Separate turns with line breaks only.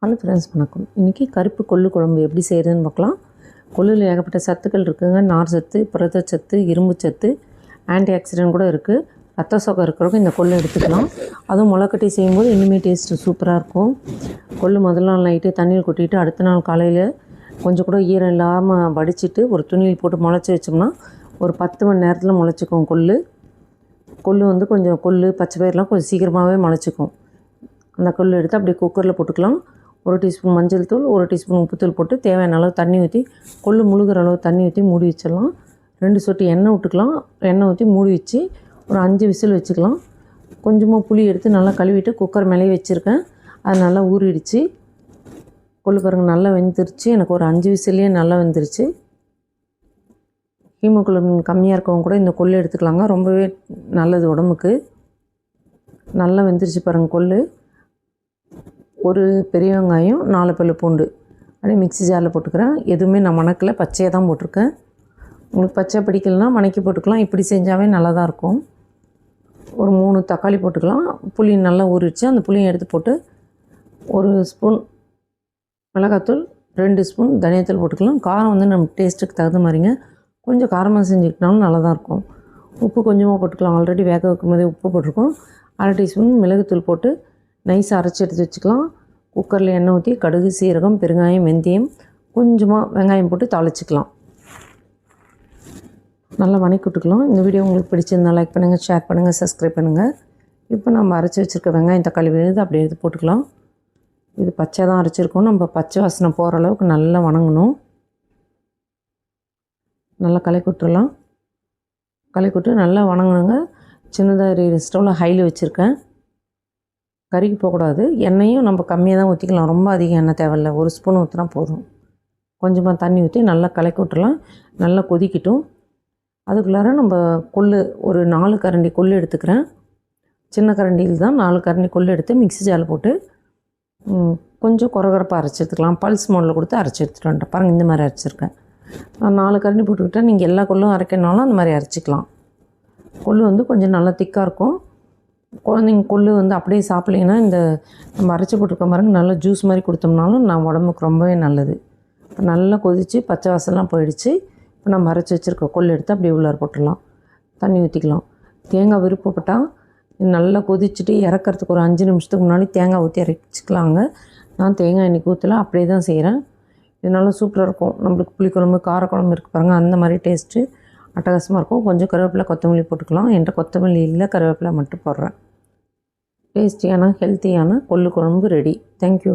Hello friends, வணக்கம். இன்றைக்கி கருப்பு கொள்ளு குழம்பு எப்படி செய்கிறதுன்னு பார்க்கலாம். கொள்ளில் ஏகப்பட்ட சத்துக்கள் இருக்குதுங்க. நார் சத்து, புரதச்சத்து, இரும்பு சத்து, ஆன்டி ஆக்சிடென்ட் கூட இருக்குது. ரத்த சோகை இருக்கிறவங்க இந்த கொள்ளு எடுத்துக்கலாம். அதுவும் முளைக்கட்டி செய்யும்போது இன்னுமே டேஸ்ட்டு சூப்பராக இருக்கும். கொள்ளு முதல் நாள் நைட்டு தண்ணியில் கொட்டிட்டு அடுத்த நாள் காலையில் கொஞ்சம் கூட ஈரம் இல்லாமல் வடிச்சிட்டு ஒரு துணியில் போட்டு முளைச்சி வச்சோம்னா ஒரு 10 மணி நேரத்தில் முளைச்சிக்கும். கொள்ளு வந்து கொஞ்சம் பச்சை பயிரெலாம் கொஞ்சம் சீக்கிரமாகவே முளைச்சிக்கும். அந்த கொள்ளு எடுத்து அப்படியே குக்கரில் போட்டுக்கலாம். 1 டீஸ்பூன் மஞ்சள் தூள், 1 டீஸ்பூன் உப்புத்தூள் போட்டு தேவையான அளவு தண்ணி ஊற்றி கொள்ளு முழுகிற அளவு தண்ணி ஊற்றி மூடி வச்சிடலாம். 2 சொட்டு எண்ணெய் விட்டுக்கலாம். எண்ணெய் ஊற்றி மூடி வச்சு ஒரு 5 விசில் வச்சுக்கலாம். கொஞ்சமாக புளி எடுத்து நல்லா கழுவிட்டு குக்கர் மேலேயே வச்சுருக்கேன். அது நல்லா ஊறிடுச்சு. கொள்ளு பாருங்கள் நல்லா வெந்துருச்சு. எனக்கு ஒரு 5 விசில்லையே நல்லா வெந்துருச்சு. ஹீமோகுளோபின் கம்மியாக இருக்கவங்க கூட இந்த கொள்ளு எடுத்துக்கலாங்க. ரொம்பவே நல்லது உடம்புக்கு. நல்லா வெந்துருச்சு பாருங்கள் கொள்ளு. ஒரு பெரிய வெங்காயம், 4 பல்லு பூண்டு அப்படியே மிக்ஸி ஜாரில் போட்டுக்கிறேன். எதுவுமே நான் மணக்கலை, பச்சையாக தான் போட்டிருக்கேன். உங்களுக்கு பச்சை பிடிக்கலனா மணக்கி போட்டுக்கலாம். இப்படி செஞ்சாவே நல்லா தான் இருக்கும். ஒரு 3 தக்காளி போட்டுக்கலாம். புளி நல்லா ஊறிடுச்சு. அந்த புளியை எடுத்து போட்டு 1 ஸ்பூன் மிளகாத்தூள், 2 ஸ்பூன் தனியாத்தூள் போட்டுக்கலாம். காரம் வந்து நம்ம டேஸ்ட்டுக்கு தகுந்த மாதிரிங்க. கொஞ்சம் காரமாக செஞ்சுக்கிட்டாலும் நல்லா தான் இருக்கும். உப்பு கொஞ்சமாக போட்டுக்கலாம். ஆல்ரெடி வேக வைக்கும் போதே உப்பு போட்டிருக்கோம். 1/2 டீஸ்பூன் மிளகுத்தூள் போட்டு நைஸாக அரைச்சி எடுத்து வச்சுக்கலாம். குக்கரில் எண்ணெய் ஊற்றி கடுகு, சீரகம், பெருங்காயம், வெந்தயம், கொஞ்சமாக வெங்காயம் போட்டு தாளிச்சிக்கலாம். நல்லா வணக்கி விட்டுக்கலாம். இந்த வீடியோ உங்களுக்கு பிடிச்சிருந்தால் லைக் பண்ணுங்கள், ஷேர் பண்ணுங்கள், சப்ஸ்கிரைப் பண்ணுங்கள். இப்போ நம்ம அரைச்சி வச்சுருக்க வெங்காயம், தக்காளி விழுது அப்படியே எடுத்து போட்டுக்கலாம். இது பச்சை தான் அரைச்சிருக்கோம். நம்ம பச்சை வாசனை போகிற அளவுக்கு நல்லா வணங்கணும். நல்லா கலக்கி விட்டுறலாம். கலக்கி விட்டு நல்லா வணங்கணுங்க. சின்னதாக ஸ்டவ்வில் ஹையில் வச்சுருக்கேன். கறிக்கு போகக்கூடாது. எண்ணெயும் நம்ம கம்மியாக தான் ஊற்றிக்கலாம். ரொம்ப அதிகம் எண்ணெய் தேவையில்லை. 1 ஸ்பூன் ஊற்றினா போதும். கொஞ்சமாக தண்ணி ஊற்றி நல்லா கலக்கி விட்டுறலாம். நல்லா கொதிக்கட்டும். அதுக்குள்ளார நம்ம கொள்ளு ஒரு 4 கரண்டி கொள்ளு எடுத்துக்கிறேன். சின்ன கரண்டியில் தான் 4 கரண்டி கொள்ளு எடுத்து மிக்ஸி ஜாரில் போட்டு கொஞ்சம் குறகுறப்பாக அரைச்சி எடுத்துக்கலாம். பல்ஸ் மோடில் கொடுத்து அரைச்சி எடுத்துகிட்டு வந்துட்டேன். பாருங்கள், இந்த மாதிரி அரைச்சிருக்கேன். நான் 4 கரண்டி போட்டுக்கிட்டேன். நீங்கள் எல்லா கொள்ளும் அரைக்கணுனாலும் அந்த மாதிரி அரைச்சிக்கலாம். கொள்ளு வந்து கொஞ்சம் நல்லா திக்காக இருக்கும். குழந்தைங்க கொள்ளு வந்து அப்படியே சாப்பிட்லிங்கன்னா இந்த நம்ம அரைச்சி போட்டிருக்க பாருங்க நல்லா ஜூஸ் மாதிரி கொடுத்தோம்னாலும் நம்ம உடம்புக்கு ரொம்பவே நல்லது. இப்போ நல்லா கொதித்து பச்சை வாசலாம் போயிடுச்சு. இப்போ நம்ம அரைச்சி வச்சுருக்க கொள்ளு எடுத்து அப்படியே உள்ளார போட்டுடலாம். தண்ணி ஊற்றிக்கலாம். தேங்காய் விருப்பப்பட்டால் நல்லா கொதிச்சுட்டு இறக்கிறதுக்கு ஒரு 5 நிமிஷத்துக்கு முன்னாடி தேங்காய் ஊற்றி இறச்சிக்கலாங்க. நான் தேங்காய் இன்றைக்கி ஊற்றலாம், அப்படியே தான் செய்கிறேன். இது நல்லா சூப்பராக இருக்கும். நம்மளுக்கு புளிக்குழம்பு, காரக்குழம்பு இருக்குது பாருங்கள், அந்த மாதிரி டேஸ்ட்டு அட்டகாசமாக இருக்கும். கொஞ்சம் கருவேப்பிலை, கொத்தமல்லி போட்டுக்கலாம். என்கிட்ட கொத்தமல்லி இல்லை, கருவேப்பிலை மட்டும் போடுறேன். டேஸ்டியான ஹெல்த்தியான கொள்ளு குழம்பு ரெடி. தேங்க்யூ.